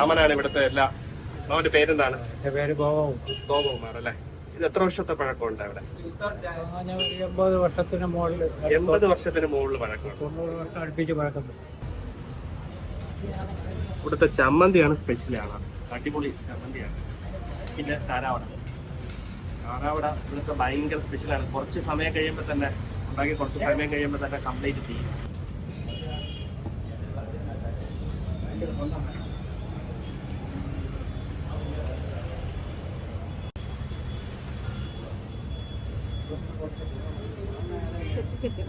മാമനാണ് ഇവിടുത്തെ എല്ലാ. മാമന്റെ പേരെന്താണ്? എന്റെ പേര് ഗോപകുമാർ അല്ലേ? ഇത് എത്ര വർഷത്തെ പഴക്കമുണ്ട് അവിടെ? 80 വർഷത്തിന് മുകളിൽ. 80 വർഷത്തിന് മുകളിൽ പഴക്കമുണ്ട്. 90 വർഷം അടുപ്പിച്ച് പഴക്കം. ഇവിടുത്തെ ചമ്മന്തിയാണ് സ്പെഷ്യലാണ്. അടിപൊളി ചമ്മന്തിയാണ്. പിന്നെ താരാവട ഇവിടുത്തെ ഭയങ്കര സ്പെഷ്യലാണ്. കുറച്ച് സമയം കഴിയുമ്പോൾ തന്നെ ഉണ്ടാക്കി കംപ്ലീറ്റ് ചെയ്യും. സെറ്റ്